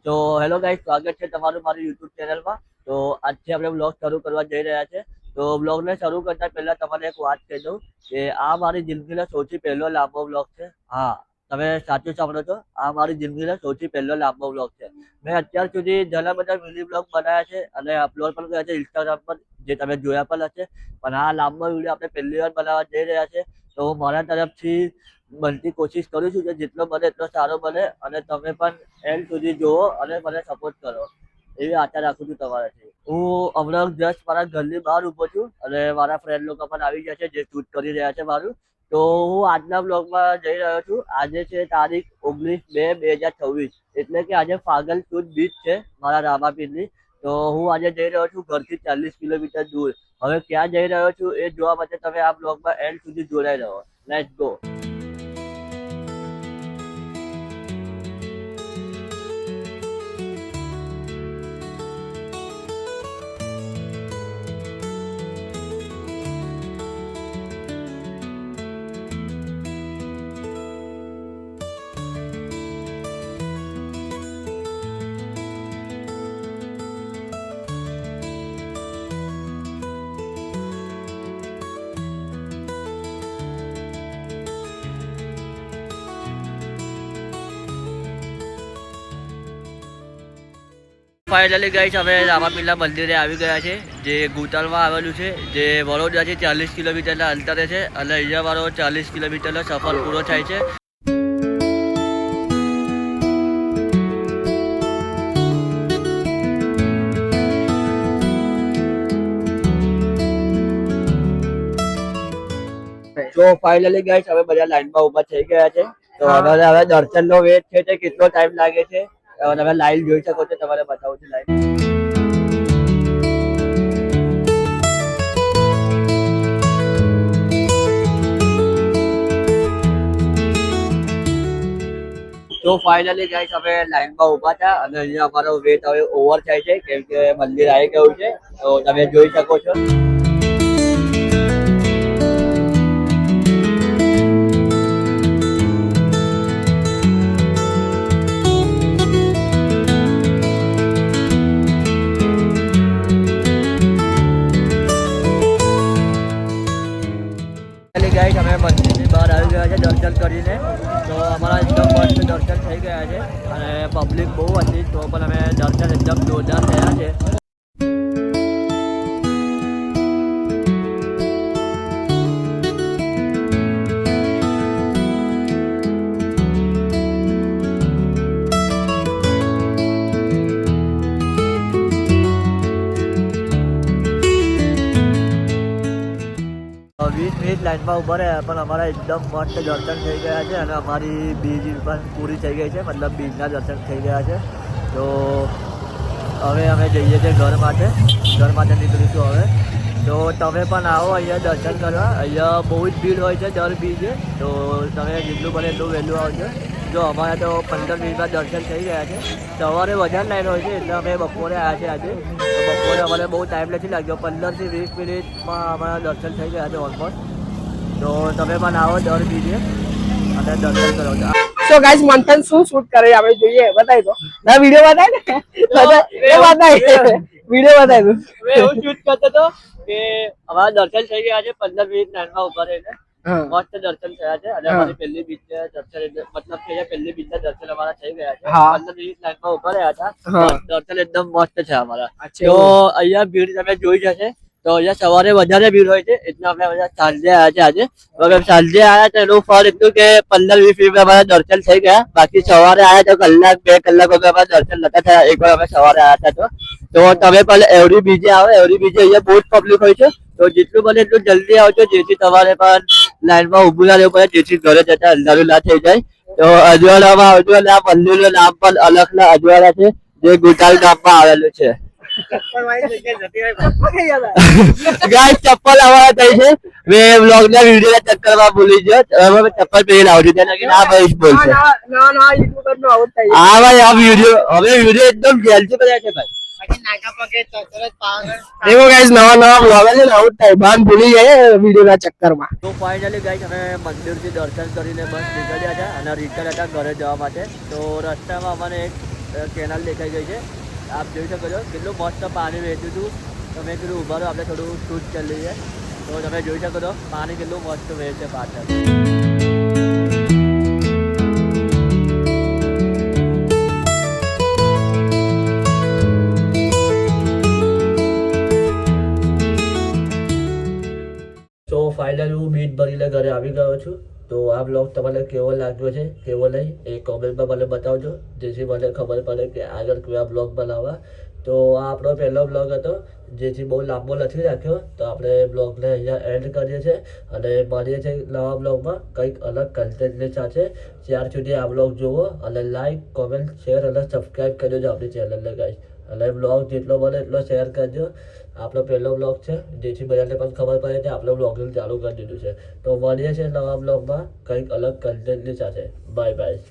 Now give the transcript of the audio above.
તો hello guys, સ્વાગત છે તમારું મારી યુટ્યુબ ચેનલમાં। તો આજથી આપણે બ્લોગ શરૂ કરવા જઈ રહ્યા છે। તો બ્લોગને શરૂ કરતા પહેલા તમારે એક વાત કહી દઉં કે આ મારી જિંદગીનો સૌથી પહેલો લાંબો બ્લોગ છે। હા, તમે સાચું સાંભળો છો, આ મારી જિંદગીનો સૌથી પહેલો લાંબો બ્લોગ છે। મેં અત્યાર સુધી ઘણા બધા મિની બ્લોગ બનાવ્યા છે અને અપલોડ પણ કર્યા છે ઇન્સ્ટાગ્રામ પર, જે તમે જોયા પણ હશે। પણ આ લાંબો વિડીયો આપણે પહેલી વાર બનાવવા જઈ રહ્યા છે। તો મારા તરફથી બનતી કોશિશ કરું છું કે જેટલો બને એટલો સારો બને અને તમે પણ એન્ડ સુધી જુઓ અને મને સપોર્ટ કરો, એવી આશા રાખું છું તમારાથી। હું હમણાં જસ્ટ મારા ઘરની બહાર ઊભો છું અને મારા ફ્રેન્ડ લોકો પણ આવી ગયા છે જે શૂટ કરી રહ્યા છે મારું। તો હું આજના બ્લોગમાં જઈ રહ્યો છું। આજે છે તારીખ 19/2/2026, એટલે કે આજે ફાગલ સુદ બીચ છે મારા રામાપીરની। તો હું આજે જઈ રહ્યો છું ઘરથી 40 કિલોમીટર દૂર। હવે ક્યાં જઈ રહ્યો છું એ જોવા માટે તમે આ બ્લોગમાં એન્ડ સુધી જોડાઈ રહો। Let's go. ફાઇનલી ગાઈસ, અમે રામાપીરના મંદિરે આવી ગયા છે, જે ગુતાલમાં આવેલું છે, જે વડોદરાથી 40 કિલોમીટરના અંતરે છે અને અહીંયા મારો 40 કિલોમીટરનો સફર પૂરો થાય છે। તો ફાઇનલી ગાઈસ, હવે બધા લાઈનમાં ઊભા થઈ ગયા છે। તો હવે દર્શનનો વેટ છે તે કેટલો ટાઈમ લાગે છે તમે લાઈન જોઈ શકો છો, તમારે બતાવું છું લાઈન। તો ફાઇનલી ગાઈસ, અમે લાઈનમાં ઊભા હતા અને અહીંયા અમારો વેટ હવે ઓવર થાય છે કેમ કે મંદિર આવી ગયું છે। તો તમે જોઈ શકો છો। ગાઈસ, અમે મંદિરની બહાર આવી ગયા છે દર્શન કરીને। તો અમારા એકદમ મસ્ત દર્શન થઈ ગયા છે અને પબ્લિક બહુ હતી તો પણ અમે દર્શન એકદમ જોરદાર થયા છે। વીસ મિનિટ લાઈનમાં ઊભા રહ્યા પણ અમારા એકદમ મસ્ત દર્શન થઈ ગયા છે અને અમારી બીજ પણ પૂરી થઈ ગઈ છે, મતલબ બીજના દર્શન થઈ ગયા છે। તો હવે અમે જઈએ છીએ ઘર માટે નીકળીશું હવે। તો તમે પણ આવો અહીંયા દર્શન કરવા। અહીંયા બહુ જ ભીડ હોય છે દર બીજે, તો તમે જેટલું બને એટલું વહેલું આવજો। જો અમારે તો 15 મિનિટમાં દર્શન થઈ ગયા છે। સવારે વધારે લાઈન હોય છે એટલે અમે બપોરે આવ્યા છે આજે। તો બપોરે અમારે બહુ ટાઈમ નથી લાગ્યો, 15 થી 20 મિનિટમાં અમારા દર્શન થઈ ગયા છે ઓલમોસ્ટ। તો તમે પણ આવો દર બીજે અને દર્શન કરો। સો ગાઈસ, મંથન શું શૂટ કરે આપણે જોઈએ, બતાવી દો ના વિડિયો બતાય ને વિડિયો બતાય દો। મેં એવું શૂટ કરતો હતો કે અમારા દર્શન થઈ ગયા છે 15 મિનિટ લાઈનમાં ઉભા રહીને, મસ્ત દર્શન થયા છે અને અમારી પહેલી બીચ દર્શન મતલબ કે પહેલી બીચ દર્શન અમારા થઈ ગયા છે। 15 મિનિટ લાઈનમાં ઉભા રહ્યા હતા, દર્શન એકદમ મસ્ત છે અમારા। તો અહીંયા ભીડ તમે જોઈ જશે। તો અહીંયા સવારે વધારે ભીડ હોય છે એટલે અમે સાંજે આવ્યા છે આજે। સાંજે આવ્યા તો એનું ફળ એટલું કે 15-20 મિનિટ અમારા દર્શન થઈ ગયા। બાકી સવારે આવ્યા તો કલાક 2 કલાક વગર અમારા દર્શન નતા થયા। એકવાર અમે સવારે આવ્યા હતા તો તમે પણ એવરી બીજે આવો। એવરી બીજે અહીંયા બહુ જ પબ્લિક હોય છે, તો જેટલું બને એટલું જલ્દી આવજો જેથી તમારે પણ લાઈનમાં ઊભું ના રહેવું પડે, જેથી ઘરે જતા અંધારું ના થઈ જાય। તો અજવાળામાં આવજો અને આ મંદિરનું નામ પણ અલખના અજવાળા છે, જે ગુતાલ ગામમાં આવેલું છે। ગાઈસ, ચપ્પલ અમારા થઈ છે, મેં વ્લોગ ના વિડિયો ના ચક્કરમાં ભૂલી ગયો। હવે ચપ્પલ પહેરીને આવજો કે ના ભાઈ બોલશે। ના યુટ્યુબર નો આઉટ થાય। હા ભાઈ, આ વિડિયો હવે વિડિયો એકદમ જેલથી બનાવ્યા છે ભાઈ। देखो गाइस, नवा ब्लॉग है ना आउट टाइम बान भूली गए वीडियो ના ચક્કરમાં। તો ફાઇનલી ગાઈસ, અમે મંદિરથી દર્શન કરીને બસ નીકળ્યા હતા અને રિટર્ન હતા ઘરે જવા માટે। તો રસ્તામાં અમને એક કેનાલ દેખાઈ ગઈ છે. આપ જોઈ શકો છો કેટલું મસ્ત પાણી વહેતું હતું. તો મેં કીધું ઉભા રહો, આપણે થોડું શૂટ કરી લઈએ. તો તમે જોઈ શકો છો પાણી કેટલું મસ્ત વહે છે પાછળ. તો ફાઇનલી હું બીટ ભરીને ઘરે આવી ગયો છું. તો આ બ્લોગ તમને કેવો લાગ્યો છે કેવો નહીં એ કોમેન્ટમાં મને બતાવજો, જેથી મને ખબર પડે કે આગળ કેવા બ્લોગ બનાવવા. તો આ આપણો પહેલો બ્લોગ હતો, જેથી બહુ લાંબો નથી રાખ્યો. તો આપણે બ્લોગને અહીંયા એન્ડ કરીએ છીએ અને મળીએ છીએ નવા બ્લોગમાં કંઈક અલગ કન્ટેન્ટની સાથે. ત્યાર સુધી આ બ્લોગ જુઓ અને લાઈક, કોમેન્ટ, શેર અને સબસ્ક્રાઈબ કરજો આપણી ચેનલને ગાઈસ. અને બ્લોગ જેટલો બને એટલો શેર કરજો. આપણો પહેલો બ્લોગ છે, જેથી બધાને પણ ખબર પડે કે આપણે બ્લોગિંગ ચાલુ કરી દીધું છે. તો મળીએ છીએ નવા બ્લોગમાં કંઈક અલગ કન્ટેન્ટની સાથે. Bye bye.